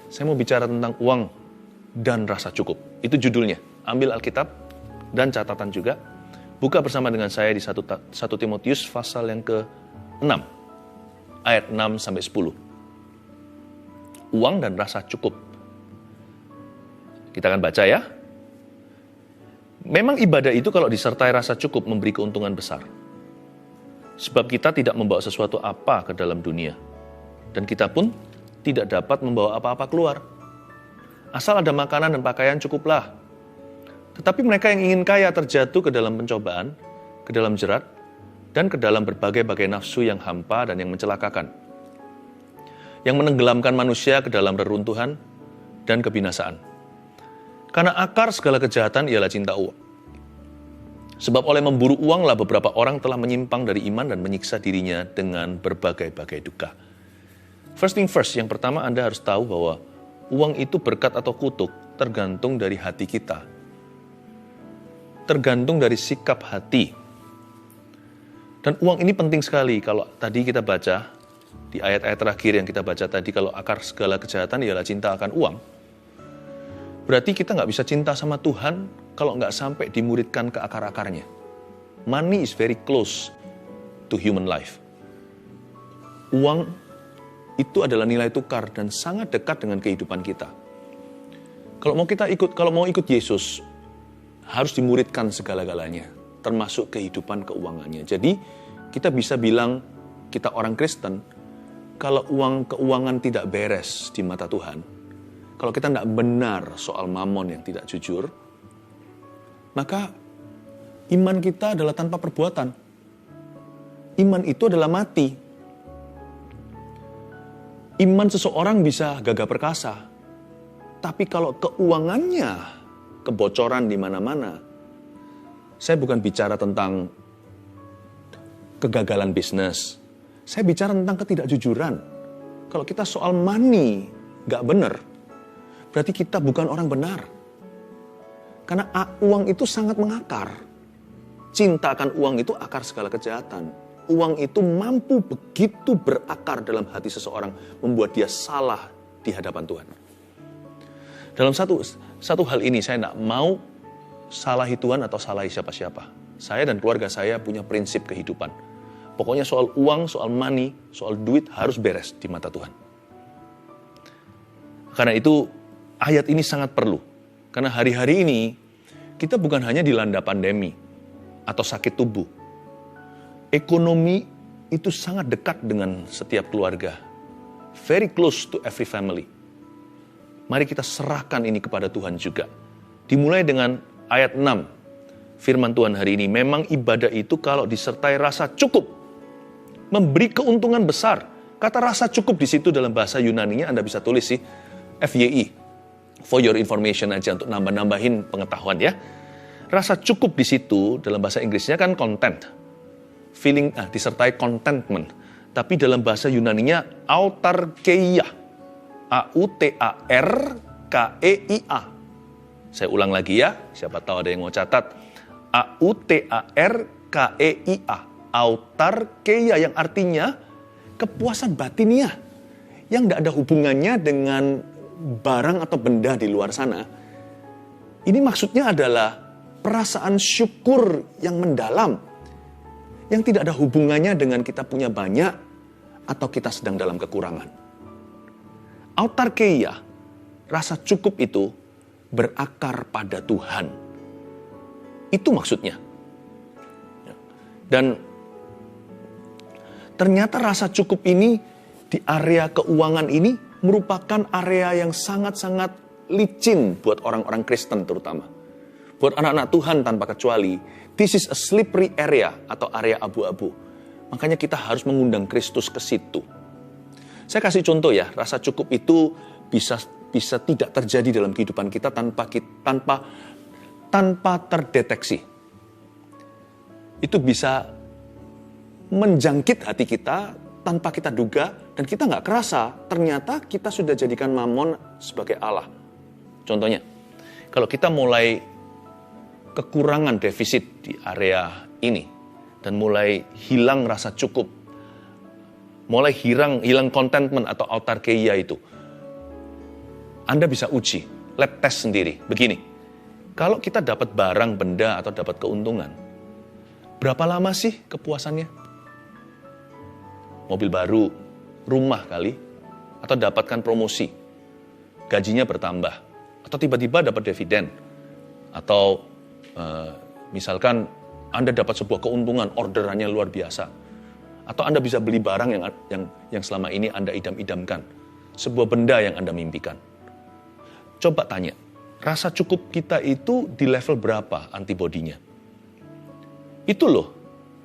Saya mau bicara tentang uang dan rasa cukup. Itu judulnya. Ambil Alkitab dan catatan juga. Buka bersama dengan saya di 1 Timotius pasal yang ke-6. Ayat 6 sampai 10. Uang dan rasa cukup. Kita akan baca ya. Memang ibadah itu kalau disertai rasa cukup memberi keuntungan besar. Sebab kita tidak membawa sesuatu apa ke dalam dunia. Dan kita pun tidak dapat membawa apa-apa keluar. Asal ada makanan dan pakaian cukuplah. Tetapi mereka yang ingin kaya terjatuh ke dalam pencobaan, ke dalam jerat, dan ke dalam berbagai-bagai nafsu yang hampa dan yang mencelakakan. Yang menenggelamkan manusia ke dalam reruntuhan dan kebinasaan. Karena akar segala kejahatan ialah cinta uang. Sebab oleh memburu uanglah beberapa orang telah menyimpang dari iman dan menyiksa dirinya dengan berbagai-bagai duka. First thing first, yang pertama Anda harus tahu bahwa uang itu berkat atau kutuk tergantung dari hati kita. Tergantung dari sikap hati. Dan uang ini penting sekali. Kalau tadi kita baca, di ayat-ayat terakhir yang kita baca tadi, kalau akar segala kejahatan ialah cinta akan uang, berarti kita nggak bisa cinta sama Tuhan kalau nggak sampai dimuridkan ke akar-akarnya. Money is very close to human life. Uang itu adalah nilai tukar dan sangat dekat dengan kehidupan kita. Kalau mau ikut Yesus, harus dimuridkan segala-galanya, termasuk kehidupan keuangannya. Jadi kita bisa bilang kita orang Kristen, kalau keuangan tidak beres di mata Tuhan, kalau kita tidak benar soal mamon yang tidak jujur, maka iman kita adalah tanpa perbuatan. Iman itu adalah mati. Iman seseorang bisa gagah perkasa, tapi kalau keuangannya kebocoran di mana-mana, saya bukan bicara tentang kegagalan bisnis, saya bicara tentang ketidakjujuran. Kalau kita soal money gak benar, berarti kita bukan orang benar. Karena uang itu sangat mengakar. Cinta akan uang itu akar segala kejahatan. Uang itu mampu begitu berakar dalam hati seseorang, membuat dia salah di hadapan Tuhan. Dalam satu hal ini saya tidak mau salahi Tuhan atau salahi siapa-siapa. Saya dan keluarga saya punya prinsip kehidupan. Pokoknya soal uang, soal money, soal duit harus beres di mata Tuhan. Karena itu ayat ini sangat perlu. Karena hari-hari ini kita bukan hanya dilanda pandemi atau sakit tubuh. Ekonomi itu sangat dekat dengan setiap keluarga. Very close to every family. Mari kita serahkan ini kepada Tuhan juga. Dimulai dengan ayat 6. Firman Tuhan hari ini, memang ibadah itu kalau disertai rasa cukup, memberi keuntungan besar. Kata rasa cukup di situ dalam bahasa Yunaninya Anda bisa tulis sih, FYI. For your information aja, untuk nambah-nambahin pengetahuan ya. Rasa cukup di situ dalam bahasa Inggrisnya kan content. Disertai contentment. Tapi dalam bahasa Yunaninya autarkeia. A-U-T-A-R-K-E-I-A. Saya ulang lagi ya, siapa tahu ada yang mau catat. A-U-T-A-R-K-E-I-A. Autarkeia, yang artinya kepuasan batiniah. Yang tidak ada hubungannya dengan barang atau benda di luar sana. Ini maksudnya adalah perasaan syukur yang mendalam, yang tidak ada hubungannya dengan kita punya banyak atau kita sedang dalam kekurangan. Autarkeia, rasa cukup itu berakar pada Tuhan. Itu maksudnya. Dan ternyata rasa cukup ini di area keuangan ini merupakan area yang sangat-sangat licin buat orang-orang Kristen terutama. Buat anak-anak Tuhan tanpa kecuali. This is a slippery area atau area abu-abu. Makanya kita harus mengundang Kristus ke situ. Saya kasih contoh ya, rasa cukup itu bisa tidak terjadi dalam kehidupan kita tanpa terdeteksi. Itu bisa menjangkit hati kita tanpa kita duga, dan kita nggak kerasa, ternyata kita sudah jadikan mamon sebagai Allah. Contohnya, kalau kita mulai kekurangan defisit di area ini, dan mulai hilang rasa cukup, mulai hilang contentment atau autarkeia itu, Anda bisa uji, lab test sendiri. Begini, kalau kita dapat barang, benda, atau dapat keuntungan, berapa lama sih kepuasannya? Mobil baru, rumah kali, atau dapatkan promosi, gajinya bertambah, atau tiba-tiba dapat dividen, atau misalkan Anda dapat sebuah keuntungan, orderannya luar biasa, atau Anda bisa beli barang yang selama ini Anda idam-idamkan, sebuah benda yang Anda mimpikan. Coba tanya, rasa cukup kita itu di level berapa antibodinya? Itu loh,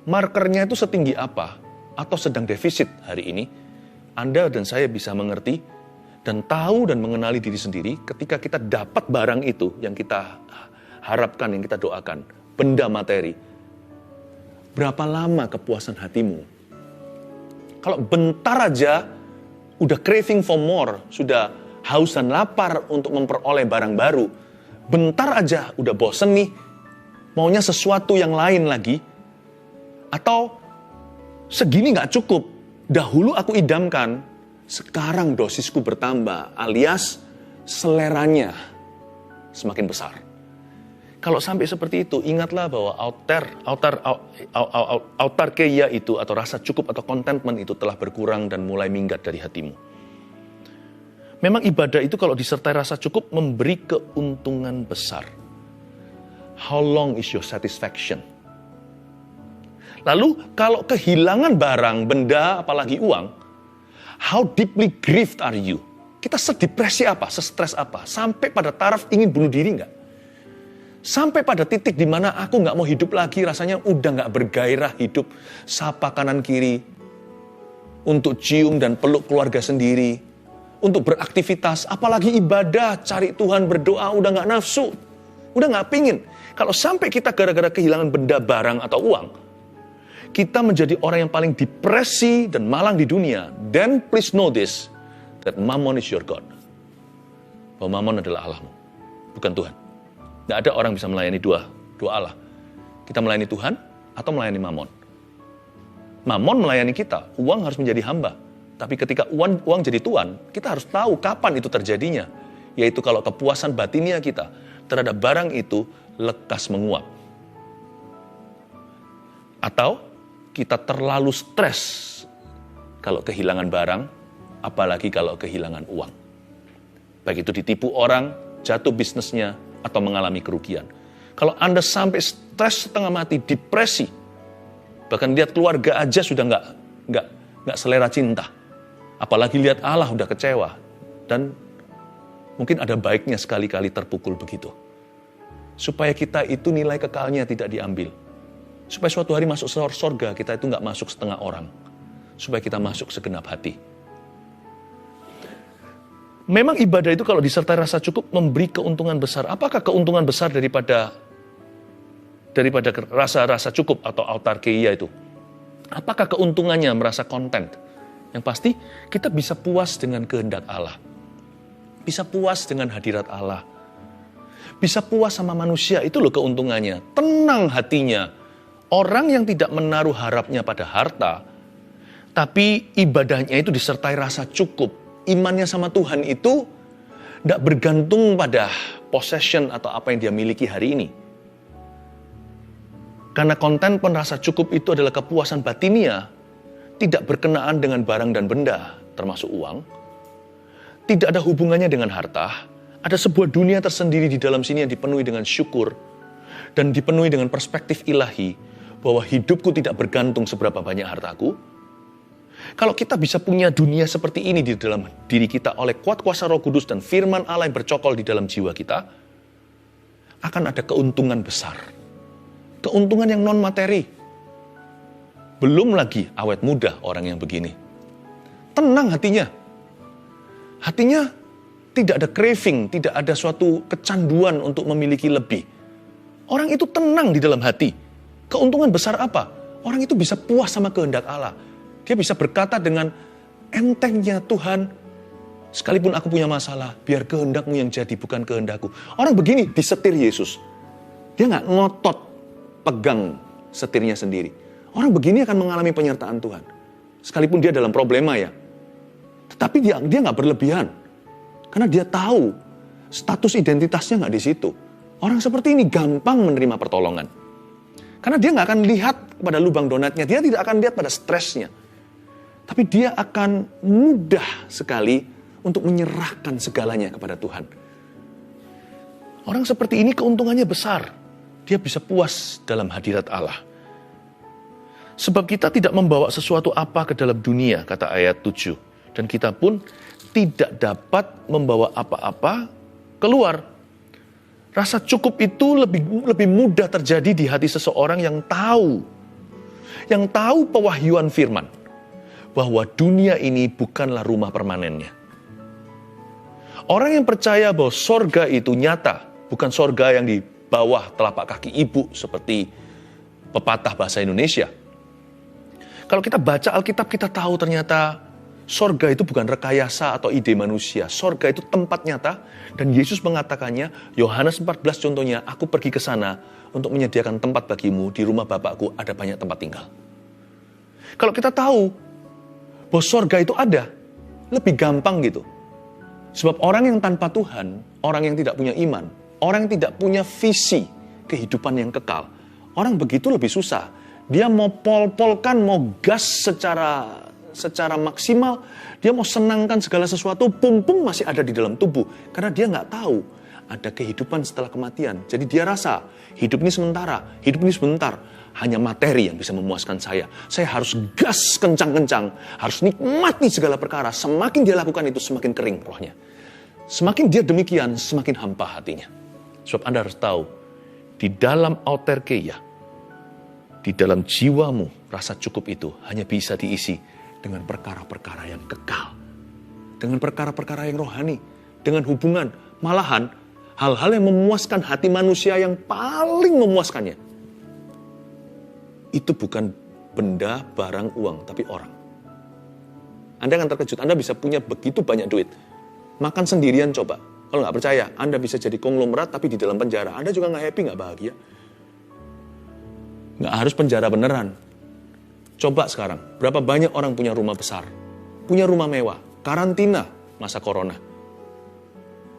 markernya itu setinggi apa, atau sedang defisit hari ini, Anda dan saya bisa mengerti dan tahu dan mengenali diri sendiri ketika kita dapat barang itu yang kita harapkan, yang kita doakan, benda materi. Berapa lama kepuasan hatimu? Kalau bentar aja udah craving for more, sudah haus dan lapar untuk memperoleh barang baru, bentar aja udah bosen nih, maunya sesuatu yang lain lagi, atau segini gak cukup, dahulu aku idamkan, sekarang dosisku bertambah, alias seleranya semakin besar. Kalau sampai seperti itu, ingatlah bahwa autarkeia itu, atau rasa cukup atau contentment itu telah berkurang dan mulai minggat dari hatimu. Memang ibadah itu kalau disertai rasa cukup memberi keuntungan besar. How long is your satisfaction? Lalu kalau kehilangan barang, benda, apalagi uang, how deeply grieved are you? Kita sedepresi apa, sestres apa? Sampai pada taraf ingin bunuh diri nggak? Sampai pada titik di mana aku nggak mau hidup lagi, rasanya udah nggak bergairah hidup, sapa kanan kiri, untuk cium dan peluk keluarga sendiri, untuk beraktivitas, apalagi ibadah, cari Tuhan, berdoa, udah nggak nafsu, udah nggak pingin. Kalau sampai kita gara-gara kehilangan benda, barang, atau uang, kita menjadi orang yang paling depresi dan malang di dunia, then please know this, that Mammon is your God. Bahwa Mammon adalah Allahmu, bukan Tuhan. Nggak ada orang bisa melayani dua Allah. Kita melayani Tuhan atau melayani Mammon. Mammon melayani kita, uang harus menjadi hamba. Tapi ketika uang jadi tuan, kita harus tahu kapan itu terjadinya. Yaitu kalau kepuasan batinia kita terhadap barang itu lekas menguap. Atau kita terlalu stres kalau kehilangan barang, apalagi kalau kehilangan uang. Baik itu ditipu orang, jatuh bisnisnya, atau mengalami kerugian. Kalau Anda sampai stres setengah mati, depresi, bahkan lihat keluarga aja sudah nggak selera cinta. Apalagi lihat Allah udah kecewa. Dan mungkin ada baiknya sekali-kali terpukul begitu. Supaya kita itu nilai kekalnya tidak diambil. Supaya suatu hari masuk surga, kita itu nggak masuk setengah orang. Supaya kita masuk segenap hati. Memang ibadah itu kalau disertai rasa cukup memberi keuntungan besar. Apakah keuntungan besar daripada rasa cukup atau autarkeia itu? Apakah keuntungannya merasa content? Yang pasti kita bisa puas dengan kehendak Allah. Bisa puas dengan hadirat Allah. Bisa puas sama manusia, itu loh keuntungannya. Tenang hatinya. Orang yang tidak menaruh harapnya pada harta, tapi ibadahnya itu disertai rasa cukup. Imannya sama Tuhan itu tidak bergantung pada possession atau apa yang dia miliki hari ini. Karena konten rasa cukup itu adalah kepuasan batinia, tidak berkenaan dengan barang dan benda, termasuk uang. Tidak ada hubungannya dengan harta. Ada sebuah dunia tersendiri di dalam sini yang dipenuhi dengan syukur dan dipenuhi dengan perspektif ilahi bahwa hidupku tidak bergantung seberapa banyak hartaku. Kalau kita bisa punya dunia seperti ini di dalam diri kita oleh kuat kuasa Roh Kudus dan firman Allah yang bercokol di dalam jiwa kita, akan ada keuntungan besar. Keuntungan yang non-materi. Belum lagi awet muda orang yang begini. Tenang hatinya. Hatinya tidak ada craving, tidak ada suatu kecanduan untuk memiliki lebih. Orang itu tenang di dalam hati. Keuntungan besar apa? Orang itu bisa puas sama kehendak Allah. Dia bisa berkata dengan entengnya, Tuhan, sekalipun aku punya masalah, biar kehendakmu yang jadi, bukan kehendakku. Orang begini disetir Yesus. Dia nggak ngotot pegang setirnya sendiri. Orang begini akan mengalami penyertaan Tuhan. Sekalipun dia dalam problema ya. Tetapi dia nggak berlebihan. Karena dia tahu status identitasnya nggak di situ. Orang seperti ini gampang menerima pertolongan. Karena dia nggak akan lihat pada lubang donatnya, dia tidak akan lihat pada stresnya. Tapi dia akan mudah sekali untuk menyerahkan segalanya kepada Tuhan. Orang seperti ini keuntungannya besar. Dia bisa puas dalam hadirat Allah. Sebab kita tidak membawa sesuatu apa ke dalam dunia, kata ayat 7. Dan kita pun tidak dapat membawa apa-apa keluar. Rasa cukup itu lebih mudah terjadi di hati seseorang yang tahu pewahyuan firman, bahwa dunia ini bukanlah rumah permanennya. Orang yang percaya bahwa sorga itu nyata, bukan sorga yang di bawah telapak kaki ibu seperti pepatah bahasa Indonesia. Kalau kita baca Alkitab, kita tahu ternyata sorga itu bukan rekayasa atau ide manusia. Sorga itu tempat nyata, dan Yesus mengatakannya, Yohanes 14 contohnya, aku pergi ke sana untuk menyediakan tempat bagimu, di rumah Bapakku ada banyak tempat tinggal. Kalau kita tahu bahwa sorga itu ada, lebih gampang gitu. Sebab orang yang tanpa Tuhan, orang yang tidak punya iman, orang yang tidak punya visi kehidupan yang kekal, orang begitu lebih susah. Dia mau pol-polkan, mau gas secara maksimal, dia mau senangkan segala sesuatu, pum-pum masih ada di dalam tubuh. Karena dia nggak tahu ada kehidupan setelah kematian. Jadi dia rasa hidup ini sementara, hidup ini sebentar. Hanya materi yang bisa memuaskan saya. Saya harus gas kencang-kencang, harus nikmati segala perkara. Semakin dia lakukan itu, semakin kering rohnya. Semakin dia demikian, semakin hampa hatinya. Sebab Anda harus tahu, di dalam auterkeia, di dalam jiwamu, rasa cukup itu hanya bisa diisi dengan perkara-perkara yang kekal. Dengan perkara-perkara yang rohani. Dengan hubungan. Malahan, hal-hal yang memuaskan hati manusia yang paling memuaskannya. Itu bukan benda, barang, uang, tapi orang. Anda akan terkejut. Anda bisa punya begitu banyak duit. Makan sendirian coba. Kalau nggak percaya, Anda bisa jadi konglomerat tapi di dalam penjara. Anda juga nggak happy, nggak bahagia. Nggak harus penjara beneran. Coba sekarang, berapa banyak orang punya rumah besar, punya rumah mewah, karantina masa corona.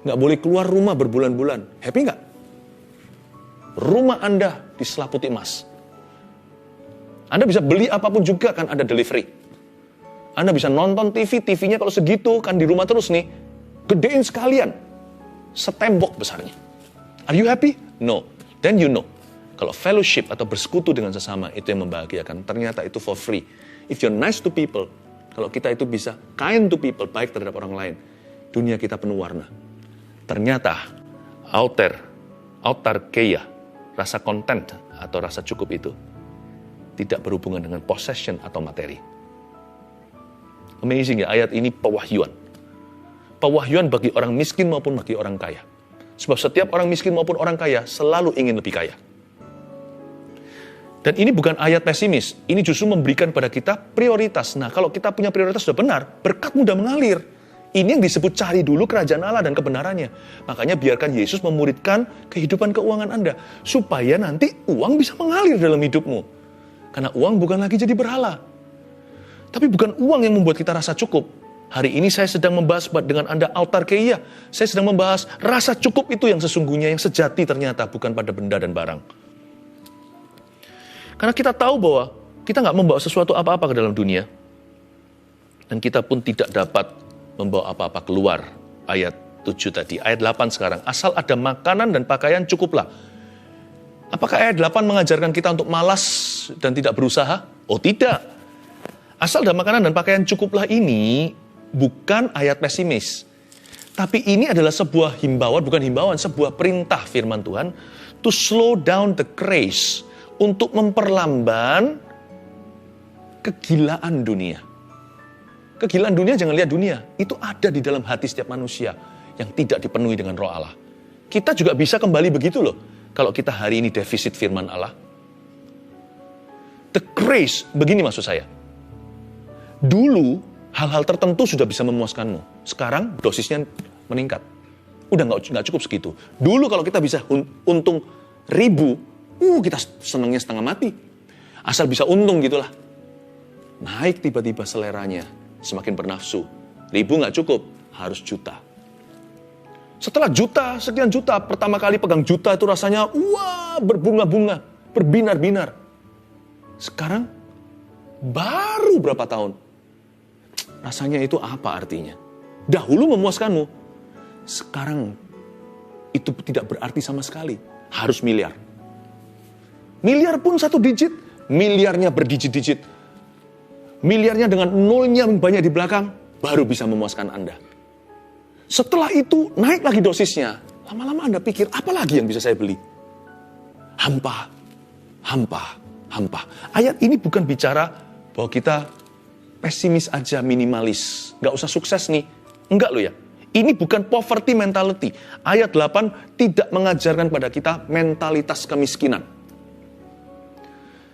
Nggak boleh keluar rumah berbulan-bulan. Happy nggak? Rumah Anda diselaputi emas. Anda bisa beli apapun juga kan ada delivery. Anda bisa nonton TV, TV-nya kalau segitu kan di rumah terus nih. Gedein sekalian. Setembok besarnya. Are you happy? No. Then you know. Kalau fellowship atau bersekutu dengan sesama itu yang membahagiakan, ternyata itu for free. If you're nice to people, kalau kita itu bisa kind to people, baik terhadap orang lain, dunia kita penuh warna. Ternyata autarkeia, rasa content atau rasa cukup itu tidak berhubungan dengan possession atau materi. Amazing ya, ayat ini pewahyuan. Pewahyuan bagi orang miskin maupun bagi orang kaya. Sebab setiap orang miskin maupun orang kaya selalu ingin lebih kaya. Dan ini bukan ayat pesimis, ini justru memberikan pada kita prioritas. Nah, kalau kita punya prioritas sudah benar, berkat mudah mengalir. Ini yang disebut cari dulu kerajaan Allah dan kebenarannya. Makanya biarkan Yesus memuridkan kehidupan keuangan Anda, supaya nanti uang bisa mengalir dalam hidupmu. Karena uang bukan lagi jadi berhala. Tapi bukan uang yang membuat kita rasa cukup. Hari ini saya sedang membahas dengan Anda autarkeia. Saya sedang membahas rasa cukup itu yang sesungguhnya, yang sejati ternyata, bukan pada benda dan barang. Karena kita tahu bahwa kita nggak membawa sesuatu apa-apa ke dalam dunia. Dan kita pun tidak dapat membawa apa-apa keluar. Ayat 7 tadi. Ayat 8 sekarang. Asal ada makanan dan pakaian cukuplah. Apakah ayat 8 mengajarkan kita untuk malas dan tidak berusaha? Oh tidak. Asal ada makanan dan pakaian cukuplah ini bukan ayat pesimis. Tapi ini adalah sebuah himbauan, bukan himbauan, sebuah perintah firman Tuhan. To slow down the craze. Untuk memperlamban kegilaan dunia. Kegilaan dunia, jangan lihat dunia. Itu ada di dalam hati setiap manusia yang tidak dipenuhi dengan roh Allah. Kita juga bisa kembali begitu loh. Kalau kita hari ini defisit firman Allah. The grace, begini maksud saya. Dulu, hal-hal tertentu sudah bisa memuaskanmu. Sekarang, dosisnya meningkat. Udah nggak cukup segitu. Dulu kalau kita bisa untung 1.000, kita senangnya setengah mati. Asal bisa untung gitulah. Naik tiba-tiba seleranya, semakin bernafsu. 1.000 nggak cukup, harus juta. Setelah juta, sekian juta, pertama kali pegang juta itu rasanya, wah, berbunga-bunga, berbinar-binar. Sekarang, baru berapa tahun? Rasanya itu apa artinya? Dahulu memuaskanmu, sekarang itu tidak berarti sama sekali. Harus miliar. Miliar pun 1 digit, miliarnya berdijit-dijit. Miliarnya dengan nolnya banyak di belakang, baru bisa memuaskan Anda. Setelah itu, naik lagi dosisnya. Lama-lama Anda pikir, apa lagi yang bisa saya beli? Hampa, hampa, hampa. Ayat ini bukan bicara bahwa kita pesimis aja, minimalis. Nggak usah sukses nih. Enggak loh ya. Ini bukan poverty mentality. Ayat 8 tidak mengajarkan pada kita mentalitas kemiskinan.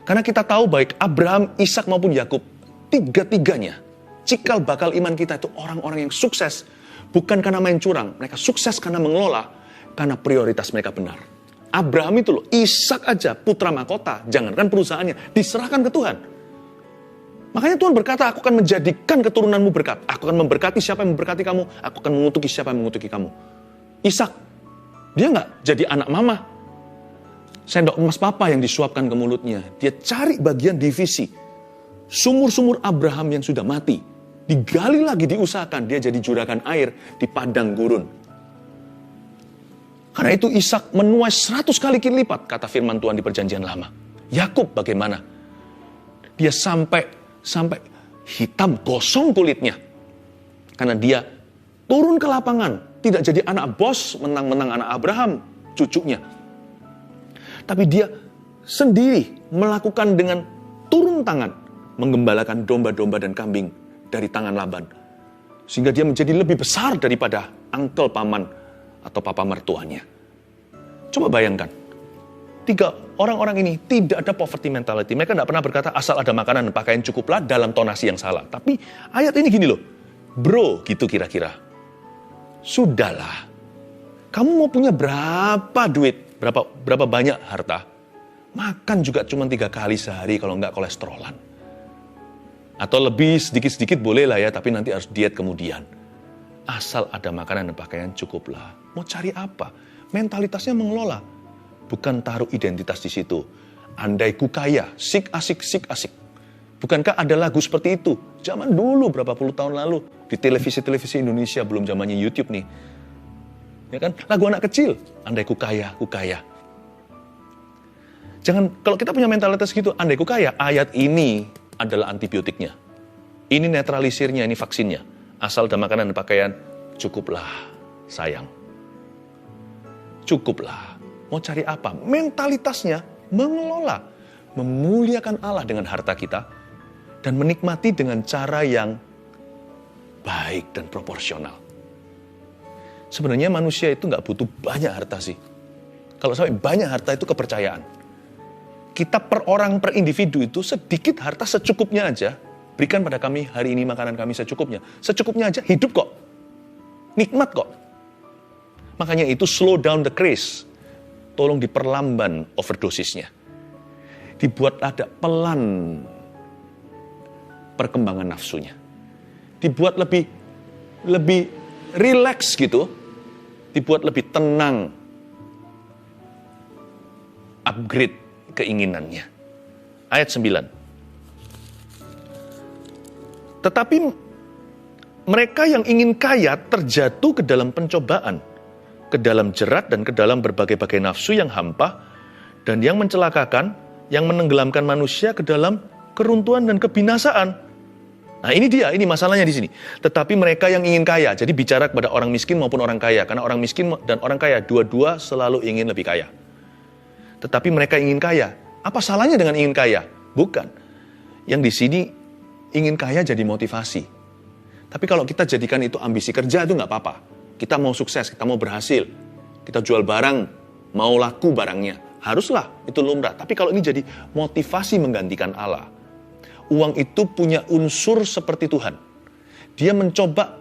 Karena kita tahu baik Abraham, Ishak maupun Yakub, tiga-tiganya, cikal bakal iman kita itu orang-orang yang sukses. Bukan karena main curang, mereka sukses karena mengelola, karena prioritas mereka benar. Abraham itu loh, Ishak aja, putra mahkota, jangankan perusahaannya, diserahkan ke Tuhan. Makanya Tuhan berkata, aku akan menjadikan keturunanmu berkat. Aku akan memberkati siapa yang memberkati kamu, aku akan mengutuki siapa yang mengutuki kamu. Ishak, dia nggak jadi anak mama. Sendok emas papa yang disuapkan ke mulutnya. Dia cari bagian divisi. Sumur-sumur Abraham yang sudah mati, digali lagi, diusahakan, dia jadi juragan air di padang gurun. Karena itu Ishak menuai 100 kali lipat, kata firman Tuhan di perjanjian lama. Yakub bagaimana? Dia sampai hitam gosong kulitnya. Karena dia turun ke lapangan, tidak jadi anak bos, menang-menang anak Abraham, cucunya. Tapi dia sendiri melakukan dengan turun tangan, menggembalakan domba-domba dan kambing dari tangan Laban. Sehingga dia menjadi lebih besar daripada uncle paman atau papa mertuanya. Coba bayangkan. 3 orang-orang ini tidak ada poverty mentality. Mereka tidak pernah berkata asal ada makanan dan pakaian cukuplah dalam tonasi yang salah. Tapi ayat ini gini loh. Bro, gitu kira-kira. Sudahlah. Kamu mau punya berapa duit? Berapa banyak harta? Makan juga cuma 3 kali sehari kalau nggak kolesterolan. Atau lebih sedikit-sedikit boleh lah ya, tapi nanti harus diet kemudian. Asal ada makanan dan pakaian cukuplah. Mau cari apa? Mentalitasnya mengelola. Bukan taruh identitas di situ. Andai ku kaya, sik asik. Bukankah ada lagu seperti itu? Zaman dulu, berapa puluh tahun lalu. Di televisi-televisi Indonesia, belum zamannya YouTube nih. Ya kan? Lagu anak kecil. Andai ku kaya, ku kaya. Jangan, kalau kita punya mentalitas gitu, andai ku kaya, ayat ini adalah antibiotiknya. Ini netralisirnya, ini vaksinnya. Asal ada makanan dan pakaian, cukuplah, sayang. Cukuplah. Mau cari apa? Mentalitasnya mengelola. Memuliakan Allah dengan harta kita. Dan menikmati dengan cara yang baik dan proporsional. Sebenarnya manusia itu nggak butuh banyak harta sih. Kalau sampai banyak harta itu kepercayaan. Kita per orang, per individu itu sedikit harta secukupnya aja. Berikan pada kami hari ini makanan kami secukupnya. Secukupnya aja, hidup kok. Nikmat kok. Makanya itu slow down the craze. Tolong diperlamban overdosisnya. Dibuat ada pelan perkembangan nafsunya. Dibuat lebih relax gitu. Dibuat lebih tenang. Upgrade keinginannya. Ayat 9. Tetapi mereka yang ingin kaya terjatuh ke dalam pencobaan, ke dalam jerat dan ke dalam berbagai-bagai nafsu yang hampa dan yang mencelakakan, yang menenggelamkan manusia ke dalam keruntuhan dan kebinasaan. Nah ini dia, ini masalahnya di sini. Tetapi mereka yang ingin kaya, jadi bicara kepada orang miskin maupun orang kaya, karena orang miskin dan orang kaya dua-dua selalu ingin lebih kaya. Tetapi mereka ingin kaya. Apa salahnya dengan ingin kaya? Bukan. Yang di sini ingin kaya jadi motivasi. Tapi kalau kita jadikan itu ambisi kerja itu nggak apa-apa. Kita mau sukses, kita mau berhasil. Kita jual barang, mau laku barangnya. Haruslah, itu lumrah. Tapi kalau ini jadi motivasi menggantikan Allah. Uang itu punya unsur seperti Tuhan. Dia mencoba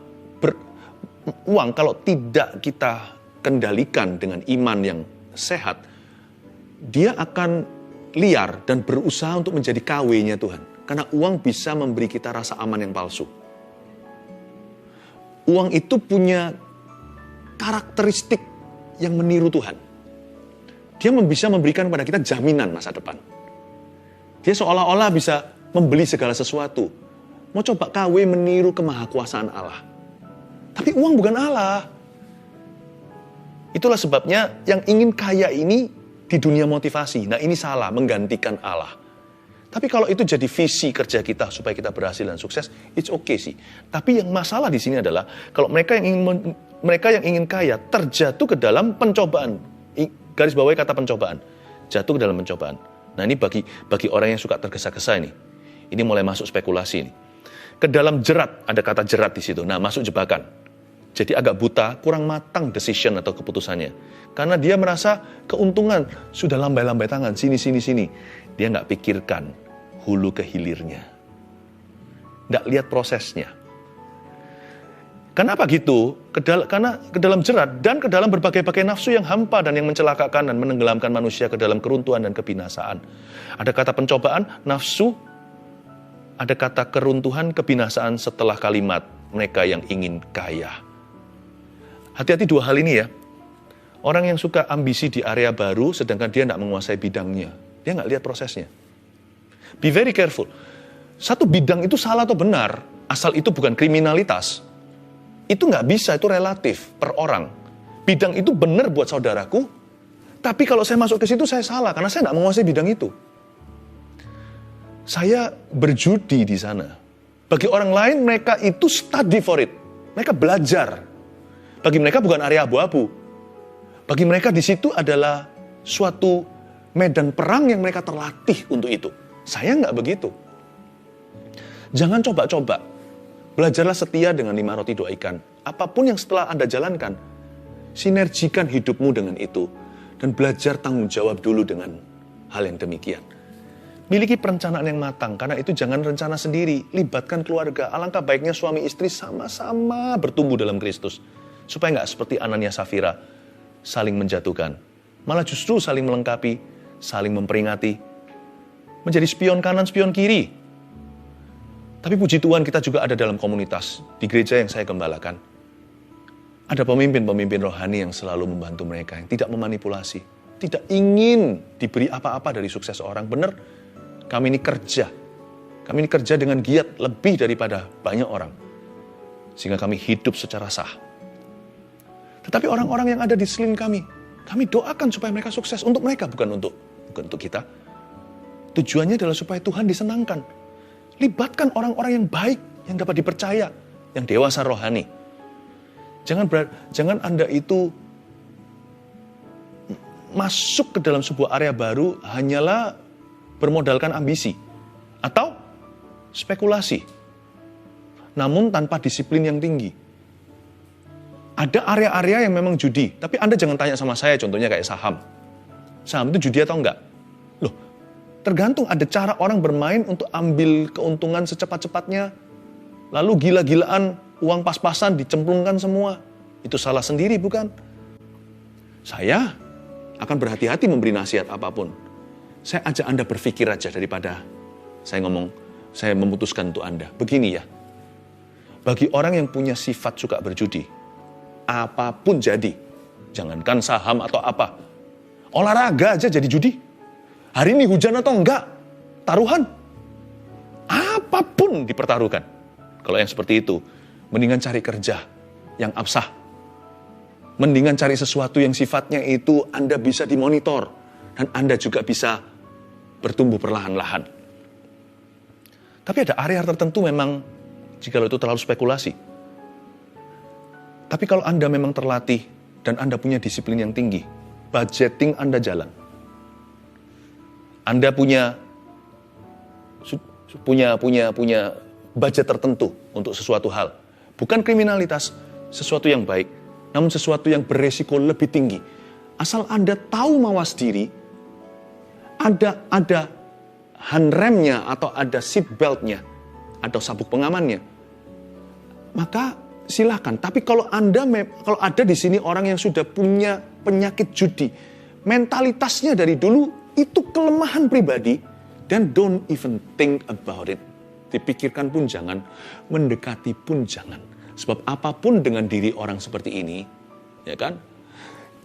uang kalau tidak kita kendalikan dengan iman yang sehat, dia akan liar dan berusaha untuk menjadi KW-nya Tuhan. Karena uang bisa memberi kita rasa aman yang palsu. Uang itu punya karakteristik yang meniru Tuhan. Dia bisa memberikan kepada kita jaminan masa depan. Dia seolah-olah bisa membeli segala sesuatu. Mau coba KW meniru kemahakuasaan Allah. Tapi uang bukan Allah. Itulah sebabnya yang ingin kaya ini di dunia motivasi. Nah ini salah, menggantikan Allah. Tapi kalau itu jadi visi kerja kita supaya kita berhasil dan sukses, it's okay sih. Tapi yang masalah di sini adalah kalau mereka yang ingin kaya terjatuh ke dalam pencobaan. Garis bawahi kata pencobaan. Jatuh ke dalam pencobaan. Nah ini bagi orang yang suka tergesa-gesa ini. Ini mulai masuk spekulasi ini. Ke dalam jerat, ada kata jerat di situ. Nah masuk jebakan. Jadi agak buta, kurang matang decision atau keputusannya. Karena dia merasa keuntungan, sudah lambai-lambai tangan, sini. Dia nggak pikirkan hulu ke hilirnya. Nggak lihat prosesnya. Kenapa gitu? Karena ke dalam jerat dan ke dalam berbagai-bagai nafsu yang hampa dan yang mencelakakan dan menenggelamkan manusia ke dalam keruntuhan dan kebinasaan. Ada kata pencobaan, nafsu, ada kata keruntuhan, kebinasaan setelah kalimat mereka yang ingin kaya. Hati-hati dua hal ini ya. Orang yang suka ambisi di area baru sedangkan dia tidak menguasai bidangnya. Dia nggak lihat prosesnya. Be very careful. Satu bidang itu salah atau benar, asal itu bukan kriminalitas. Itu nggak bisa, itu relatif per orang. Bidang itu benar buat saudaraku, tapi kalau saya masuk ke situ saya salah, karena saya nggak menguasai bidang itu. Saya berjudi di sana. Bagi orang lain mereka itu study for it. Mereka belajar. Bagi mereka bukan area abu-abu. Bagi mereka di situ adalah suatu medan perang yang mereka terlatih untuk itu. Saya nggak begitu. Jangan coba-coba. Belajarlah setia dengan 5 roti 2 ikan. Apapun yang setelah Anda jalankan, sinergikan hidupmu dengan itu. Dan belajar tanggung jawab dulu dengan hal yang demikian. Miliki perencanaan yang matang, karena itu jangan rencana sendiri. Libatkan keluarga. Alangkah baiknya suami istri sama-sama bertumbuh dalam Kristus. Supaya nggak seperti Anania Safira, saling menjatuhkan. Malah justru saling melengkapi, saling memperingati. Menjadi spion kanan, spion kiri. Tapi puji Tuhan kita juga ada dalam komunitas, di gereja yang saya gembalakan. Ada pemimpin-pemimpin rohani yang selalu membantu mereka, yang tidak memanipulasi. Tidak ingin diberi apa-apa dari sukses orang. Benar, kami ini kerja. Kami ini kerja dengan giat lebih daripada banyak orang. Sehingga kami hidup secara sah. Tetapi orang-orang yang ada di sekeliling kami doakan supaya mereka sukses. Untuk mereka, bukan untuk kita. Tujuannya adalah supaya Tuhan disenangkan. Libatkan orang-orang yang baik, yang dapat dipercaya, yang dewasa rohani. Jangan Anda itu masuk ke dalam sebuah area baru hanyalah bermodalkan ambisi atau spekulasi, namun tanpa disiplin yang tinggi. Ada area-area yang memang judi, tapi Anda jangan tanya sama saya, contohnya kayak saham. Saham itu judi atau enggak? Loh, tergantung, ada cara orang bermain untuk ambil keuntungan secepat-cepatnya, lalu gila-gilaan, uang pas-pasan dicemplungkan semua. Itu salah sendiri, bukan? Saya akan berhati-hati memberi nasihat apapun. Saya ajak Anda berpikir aja daripada saya memutuskan untuk Anda. Begini ya, bagi orang yang punya sifat suka berjudi, apapun jadi, jangankan saham atau apa, olahraga aja jadi judi. Hari ini hujan atau enggak, taruhan. Apapun dipertaruhkan. Kalau yang seperti itu, mendingan cari kerja yang absah. Mendingan cari sesuatu yang sifatnya itu Anda bisa dimonitor. Dan Anda juga bisa bertumbuh perlahan-lahan. Tapi ada area tertentu memang, jika itu terlalu spekulasi. Tapi kalau Anda memang terlatih dan Anda punya disiplin yang tinggi, budgeting Anda jalan. Anda punya budget tertentu untuk sesuatu hal. Bukan kriminalitas, sesuatu yang baik, namun sesuatu yang beresiko lebih tinggi. Asal Anda tahu mawas diri, ada handremnya atau ada seat beltnya atau sabuk pengamannya, maka silakan. Tapi kalau ada di sini orang yang sudah punya penyakit judi, mentalitasnya dari dulu itu kelemahan pribadi, dan don't even think about it. Dipikirkan pun jangan, mendekati pun jangan. Sebab apapun dengan diri orang seperti ini, ya kan?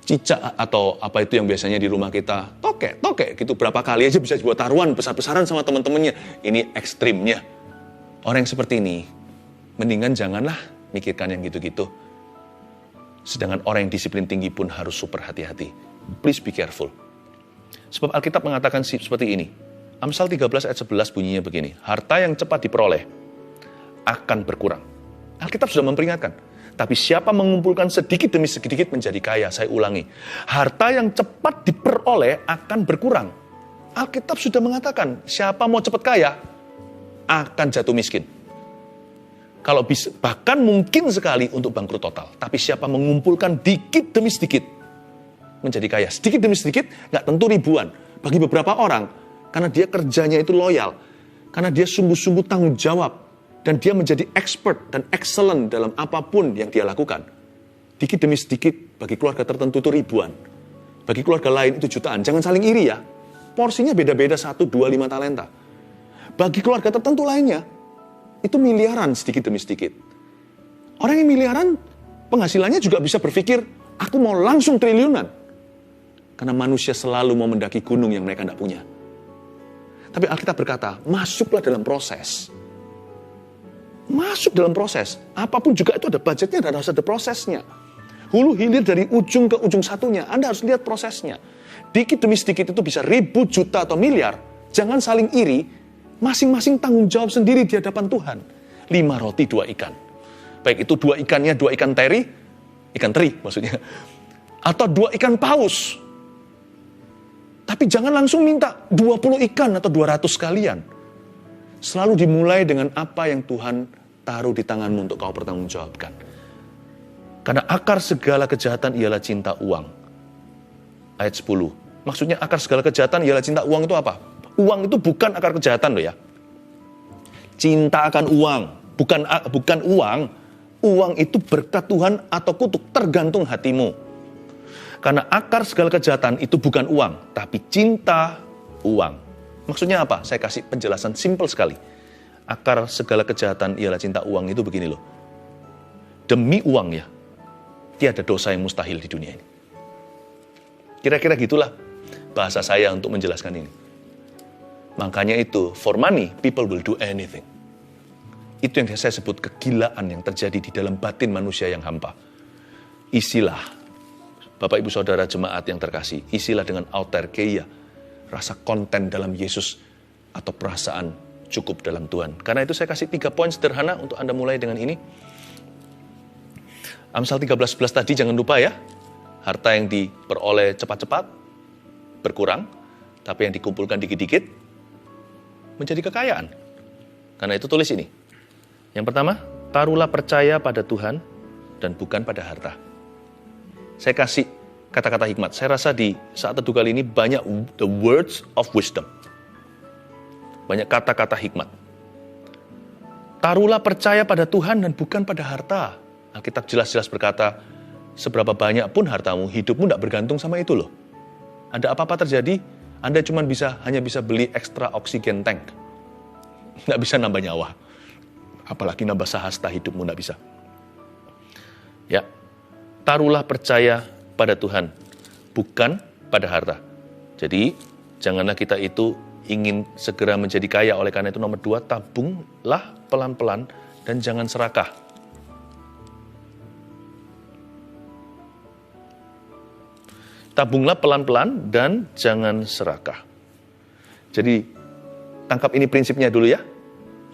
Cicak atau apa itu yang biasanya di rumah kita, tokek gitu, berapa kali aja bisa buat taruhan besar-besaran sama teman-temannya. Ini ekstrimnya. Orang yang seperti ini, mendingan janganlah mikirkan yang gitu-gitu. Sedangkan orang yang disiplin tinggi pun harus super hati-hati. Please be careful. Sebab Alkitab mengatakan seperti ini. Amsal 13 ayat 11 bunyinya begini. Harta yang cepat diperoleh akan berkurang. Alkitab sudah memperingatkan. Tapi siapa mengumpulkan sedikit demi sedikit menjadi kaya. Saya ulangi. Harta yang cepat diperoleh akan berkurang. Alkitab sudah mengatakan, siapa mau cepat kaya, akan jatuh miskin. Kalau bisa, bahkan mungkin sekali untuk bangkrut total. Tapi siapa mengumpulkan dikit demi sedikit menjadi kaya. Sedikit demi sedikit, nggak tentu ribuan. Bagi beberapa orang, karena dia kerjanya itu loyal. Karena dia sungguh-sungguh tanggung jawab. Dan dia menjadi expert dan excellent dalam apapun yang dia lakukan. Dikit demi sedikit, bagi keluarga tertentu itu ribuan. Bagi keluarga lain itu jutaan. Jangan saling iri ya. Porsinya beda-beda 1, 2, 5 talenta. Bagi keluarga tertentu lainnya, itu miliaran sedikit demi sedikit. Orang yang miliaran, penghasilannya juga bisa berpikir, aku mau langsung triliunan. Karena manusia selalu mau mendaki gunung yang mereka tidak punya. Tapi Alkitab berkata, masuklah dalam proses. Masuk dalam proses. Apapun juga itu ada budgetnya dan harus ada prosesnya. Hulu hilir dari ujung ke ujung satunya. Anda harus lihat prosesnya. Dikit demi sedikit itu bisa ribu, juta, atau miliar. Jangan saling iri. Masing-masing tanggung jawab sendiri di hadapan Tuhan. 5 roti, 2 ikan. Baik itu 2 ikannya, 2 ikan teri. Ikan teri maksudnya. Atau 2 ikan paus. Tapi jangan langsung minta 20 ikan atau 200 sekalian. Selalu dimulai dengan apa yang Tuhan taruh di tanganmu untuk kau pertanggungjawabkan. Karena akar segala kejahatan ialah cinta uang. Ayat 10. Maksudnya akar segala kejahatan ialah cinta uang itu apa? Uang itu bukan akar kejahatan loh ya. Cinta akan uang. Bukan uang. Uang itu berkat Tuhan atau kutuk. Tergantung hatimu. Karena akar segala kejahatan itu bukan uang. Tapi cinta uang. Maksudnya apa? Saya kasih penjelasan simpel sekali. Akar segala kejahatan ialah cinta uang itu begini loh. Demi uang ya, tiada dosa yang mustahil di dunia ini. Kira-kira gitulah bahasa saya untuk menjelaskan ini. Makanya itu, for money, people will do anything. Itu yang saya sebut kegilaan yang terjadi di dalam batin manusia yang hampa. Isilah, Bapak Ibu Saudara jemaat yang terkasih, isilah dengan autarkeia, rasa konten dalam Yesus atau perasaan cukup dalam Tuhan. Karena itu saya kasih 3 poin sederhana untuk Anda mulai dengan ini. Amsal 13:11 tadi jangan lupa ya. Harta yang diperoleh cepat-cepat berkurang, tapi yang dikumpulkan dikit-dikit menjadi kekayaan. Karena itu tulis ini. Yang pertama, taruhlah percaya pada Tuhan dan bukan pada harta. Saya kasih kata-kata hikmat. Saya rasa di saat teduh kali ini banyak the words of wisdom. Banyak kata-kata hikmat. Taruhlah percaya pada Tuhan dan bukan pada harta. Alkitab jelas-jelas berkata, seberapa banyak pun hartamu, hidupmu tidak bergantung sama itu loh. Ada apa-apa terjadi, Anda hanya bisa beli ekstra oksigen tank. Nggak bisa nambah nyawa. Apalagi nambah sahasta hidupmu nggak bisa. Ya, taruhlah percaya pada Tuhan, bukan pada harta. Jadi, janganlah kita itu ingin segera menjadi kaya. Oleh karena itu nomor 2, tabunglah pelan-pelan dan jangan serakah. Tabunglah pelan-pelan dan jangan serakah. Jadi, tangkap ini prinsipnya dulu ya.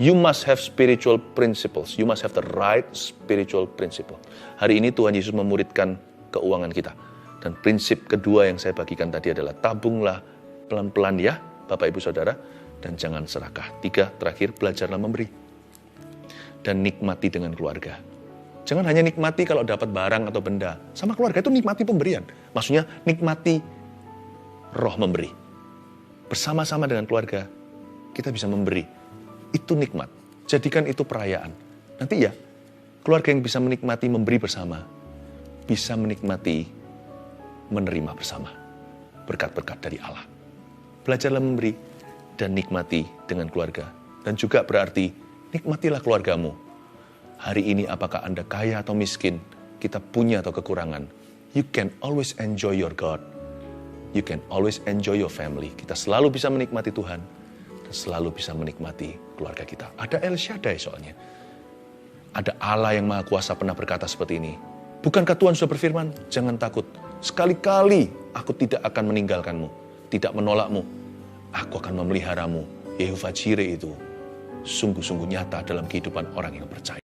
You must have spiritual principles. You must have the right spiritual principle. Hari ini Tuhan Yesus memuridkan keuangan kita. Dan prinsip kedua yang saya bagikan tadi adalah tabunglah pelan-pelan ya, Bapak Ibu Saudara, dan jangan serakah. 3, terakhir, belajarlah memberi. Dan nikmati dengan keluarga. Jangan hanya nikmati kalau dapat barang atau benda. Sama keluarga itu nikmati pemberian. Maksudnya nikmati roh memberi. Bersama-sama dengan keluarga, kita bisa memberi. Itu nikmat. Jadikan itu perayaan. Nanti ya, keluarga yang bisa menikmati memberi bersama, bisa menikmati menerima bersama. Berkat-berkat dari Allah. Belajarlah memberi dan nikmati dengan keluarga. Dan juga berarti, nikmatilah keluargamu. Hari ini apakah Anda kaya atau miskin, kita punya atau kekurangan, you can always enjoy your God. You can always enjoy your family. Kita selalu bisa menikmati Tuhan dan selalu bisa menikmati keluarga kita. Ada El Shaddai soalnya. Ada Allah yang Maha Kuasa pernah berkata seperti ini. Bukankah Tuhan sudah berfirman? Jangan takut. Sekali-kali aku tidak akan meninggalkanmu, tidak menolakmu. Aku akan memeliharamu. Yehova Jireh itu sungguh-sungguh nyata dalam kehidupan orang yang percaya.